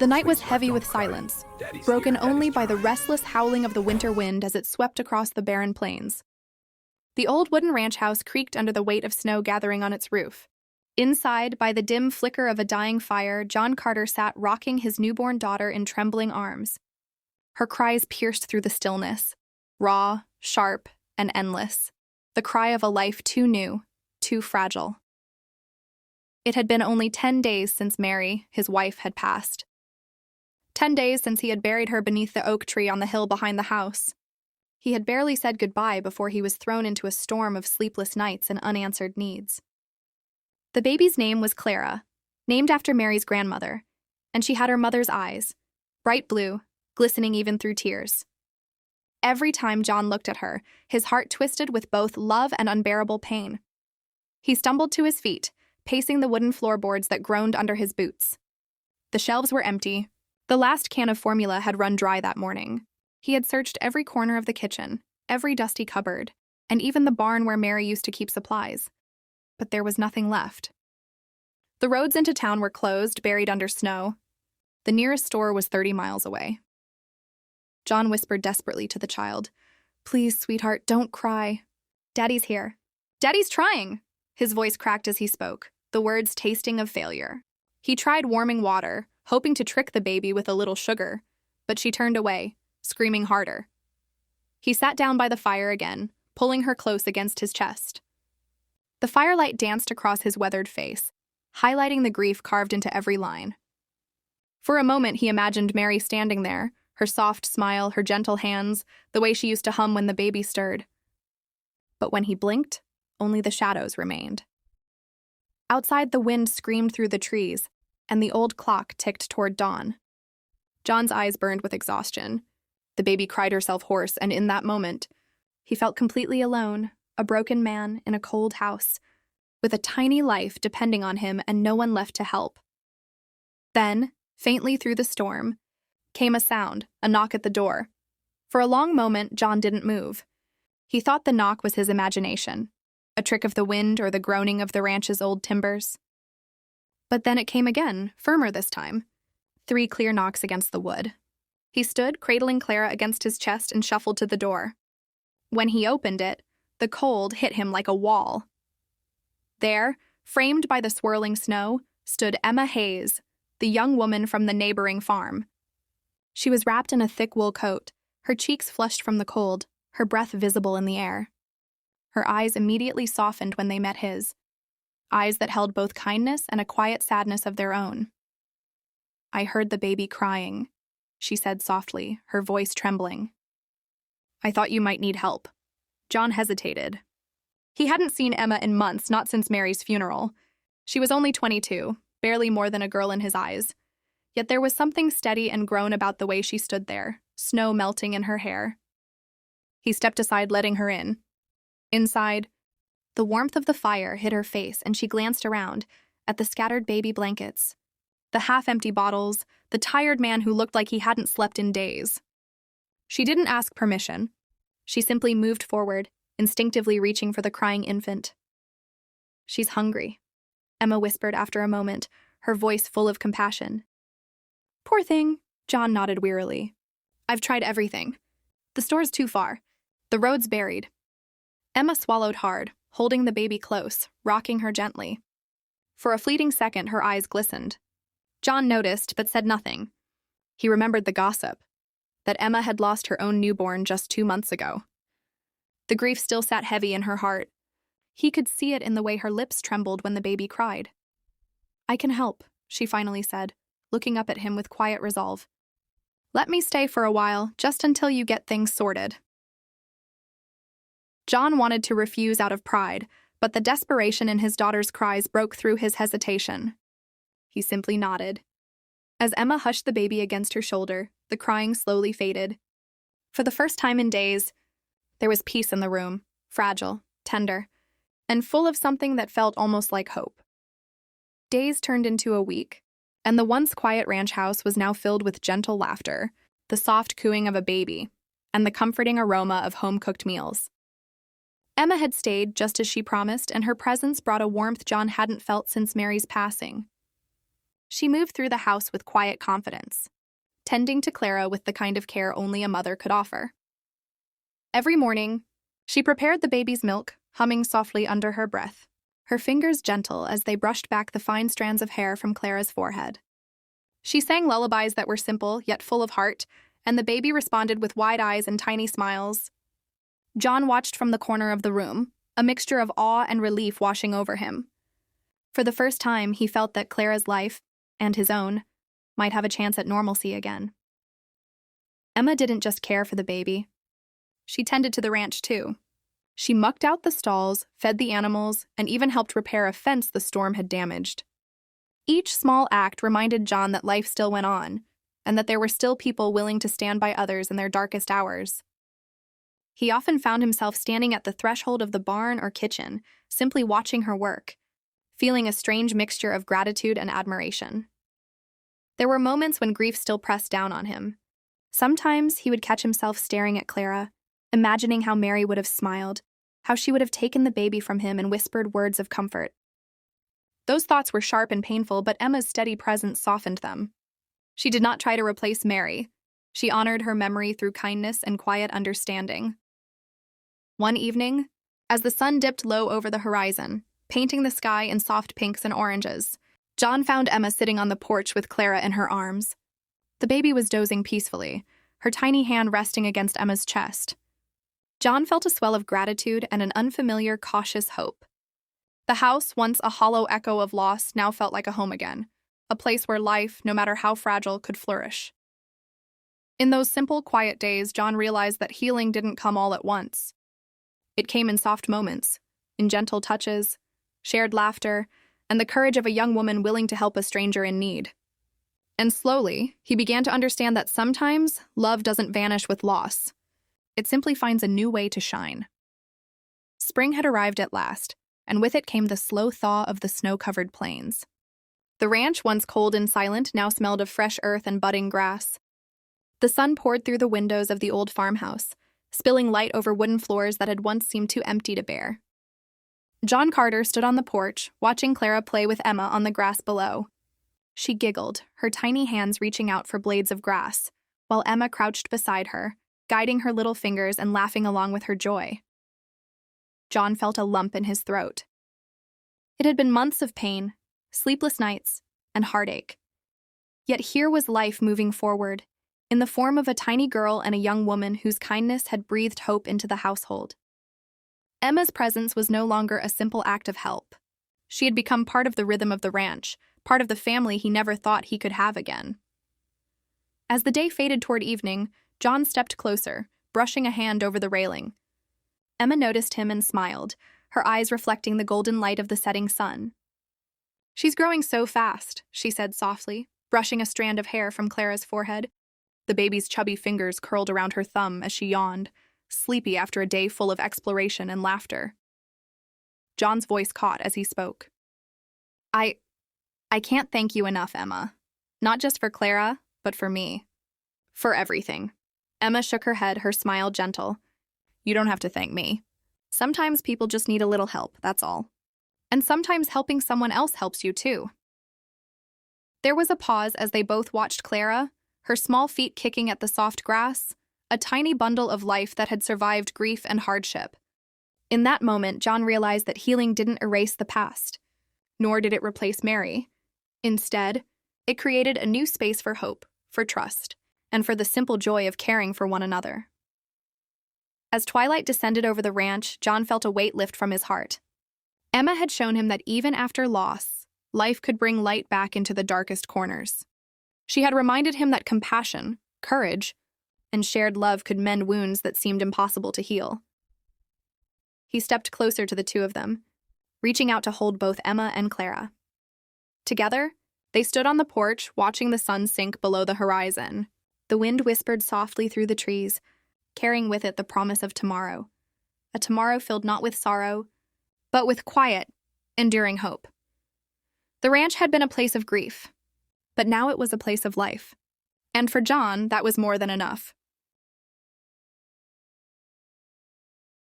The night was heavy with silence, broken only by the restless howling of the winter wind as it swept across the barren plains. The old wooden ranch house creaked under the weight of snow gathering on its roof. Inside, by the dim flicker of a dying fire, John Carter sat rocking his newborn daughter in trembling arms. Her cries pierced through the stillness, raw, sharp, and endless. The cry of a life too new, too fragile. It had been only 10 days since Mary, his wife, had passed. 10 days since he had buried her beneath the oak tree on the hill behind the house. He had barely said goodbye before he was thrown into a storm of sleepless nights and unanswered needs. The baby's name was Clara, named after Mary's grandmother, and she had her mother's eyes, bright blue, glistening even through tears. Every time John looked at her, his heart twisted with both love and unbearable pain. He stumbled to his feet, pacing the wooden floorboards that groaned under his boots. The shelves were empty. The last can of formula had run dry that morning. He had searched every corner of the kitchen, every dusty cupboard, and even the barn where Mary used to keep supplies. But there was nothing left. The roads into town were closed, buried under snow. The nearest store was 30 miles away. John whispered desperately to the child, "Please, sweetheart, don't cry. Daddy's here. Daddy's trying!" His voice cracked as he spoke, the words tasting of failure. He tried warming water, hoping to trick the baby with a little sugar, but she turned away, screaming harder. He sat down by the fire again, pulling her close against his chest. The firelight danced across his weathered face, highlighting the grief carved into every line. For a moment he imagined Mary standing there, her soft smile, her gentle hands, the way she used to hum when the baby stirred. But when he blinked, only the shadows remained. Outside, the wind screamed through the trees, and the old clock ticked toward dawn. John's eyes burned with exhaustion. The baby cried herself hoarse, and in that moment, he felt completely alone, a broken man in a cold house, with a tiny life depending on him and no one left to help. Then, faintly through the storm, came a sound, a knock at the door. For a long moment, John didn't move. He thought the knock was his imagination, a trick of the wind or the groaning of the ranch's old timbers. But then it came again, firmer this time. 3 clear knocks against the wood. He stood, cradling Clara against his chest, and shuffled to the door. When he opened it, the cold hit him like a wall. There, framed by the swirling snow, stood Emma Hayes, the young woman from the neighboring farm. She was wrapped in a thick wool coat, her cheeks flushed from the cold, her breath visible in the air. Her eyes immediately softened when they met his, eyes that held both kindness and a quiet sadness of their own. "I heard the baby crying," she said softly, her voice trembling. "I thought you might need help." John hesitated. He hadn't seen Emma in months, not since Mary's funeral. She was only 22, barely more than a girl in his eyes. Yet there was something steady and grown about the way she stood there, snow melting in her hair. He stepped aside, letting her in. Inside, the warmth of the fire hit her face, and she glanced around at the scattered baby blankets, the half-empty bottles, the tired man who looked like he hadn't slept in days. She didn't ask permission. She simply moved forward, instinctively reaching for the crying infant. "She's hungry," Emma whispered after a moment, her voice full of compassion. "Poor thing," John nodded wearily. "I've tried everything. The store's too far. The road's buried." Emma swallowed hard, holding the baby close, rocking her gently. For a fleeting second, her eyes glistened. John noticed, but said nothing. He remembered the gossip, that Emma had lost her own newborn just 2 months ago. The grief still sat heavy in her heart. He could see it in the way her lips trembled when the baby cried. "I can help," she finally said, looking up at him with quiet resolve. "Let me stay for a while, just until you get things sorted." John wanted to refuse out of pride, but the desperation in his daughter's cries broke through his hesitation. He simply nodded. As Emma hushed the baby against her shoulder, the crying slowly faded. For the first time in days, there was peace in the room, fragile, tender, and full of something that felt almost like hope. Days turned into a week, and the once quiet ranch house was now filled with gentle laughter, the soft cooing of a baby, and the comforting aroma of home-cooked meals. Emma had stayed just as she promised, and her presence brought a warmth John hadn't felt since Mary's passing. She moved through the house with quiet confidence, tending to Clara with the kind of care only a mother could offer. Every morning, she prepared the baby's milk, humming softly under her breath, her fingers gentle as they brushed back the fine strands of hair from Clara's forehead. She sang lullabies that were simple yet full of heart, and the baby responded with wide eyes and tiny smiles. John watched from the corner of the room, a mixture of awe and relief washing over him. For the first time, he felt that Clara's life, and his own, might have a chance at normalcy again. Emma didn't just care for the baby. She tended to the ranch, too. She mucked out the stalls, fed the animals, and even helped repair a fence the storm had damaged. Each small act reminded John that life still went on, and that there were still people willing to stand by others in their darkest hours. He often found himself standing at the threshold of the barn or kitchen, simply watching her work, feeling a strange mixture of gratitude and admiration. There were moments when grief still pressed down on him. Sometimes he would catch himself staring at Clara, imagining how Mary would have smiled, how she would have taken the baby from him and whispered words of comfort. Those thoughts were sharp and painful, but Emma's steady presence softened them. She did not try to replace Mary. She honored her memory through kindness and quiet understanding. One evening, as the sun dipped low over the horizon, painting the sky in soft pinks and oranges, John found Emma sitting on the porch with Clara in her arms. The baby was dozing peacefully, her tiny hand resting against Emma's chest. John felt a swell of gratitude and an unfamiliar, cautious hope. The house, once a hollow echo of loss, now felt like a home again, a place where life, no matter how fragile, could flourish. In those simple, quiet days, John realized that healing didn't come all at once. It came in soft moments, in gentle touches, shared laughter, and the courage of a young woman willing to help a stranger in need. And slowly, he began to understand that sometimes love doesn't vanish with loss. It simply finds a new way to shine. Spring had arrived at last, and with it came the slow thaw of the snow-covered plains. The ranch, once cold and silent, now smelled of fresh earth and budding grass. The sun poured through the windows of the old farmhouse, spilling light over wooden floors that had once seemed too empty to bear. John Carter stood on the porch, watching Clara play with Emma on the grass below. She giggled, her tiny hands reaching out for blades of grass, while Emma crouched beside her, guiding her little fingers and laughing along with her joy. John felt a lump in his throat. It had been months of pain, sleepless nights, and heartache. Yet here was life moving forward, in the form of a tiny girl and a young woman whose kindness had breathed hope into the household. Emma's presence was no longer a simple act of help. She had become part of the rhythm of the ranch, part of the family he never thought he could have again. As the day faded toward evening, John stepped closer, brushing a hand over the railing. Emma noticed him and smiled, her eyes reflecting the golden light of the setting sun. "She's growing so fast," she said softly, brushing a strand of hair from Clara's forehead. The baby's chubby fingers curled around her thumb as she yawned, sleepy after a day full of exploration and laughter. John's voice caught as he spoke. I can't thank you enough, Emma. Not just for Clara, but for me. For everything." Emma shook her head, her smile gentle. "You don't have to thank me. Sometimes people just need a little help, that's all. And sometimes helping someone else helps you too." There was a pause as they both watched Clara, her small feet kicking at the soft grass, a tiny bundle of life that had survived grief and hardship. In that moment, John realized that healing didn't erase the past, nor did it replace Mary. Instead, it created a new space for hope, for trust, and for the simple joy of caring for one another. As twilight descended over the ranch, John felt a weight lift from his heart. Emma had shown him that even after loss, life could bring light back into the darkest corners. She had reminded him that compassion, courage, and shared love could mend wounds that seemed impossible to heal. He stepped closer to the two of them, reaching out to hold both Emma and Clara. Together, they stood on the porch, watching the sun sink below the horizon. The wind whispered softly through the trees, carrying with it the promise of tomorrow. A tomorrow filled not with sorrow, but with quiet, enduring hope. The ranch had been a place of grief, but now it was a place of life. And for John, that was more than enough.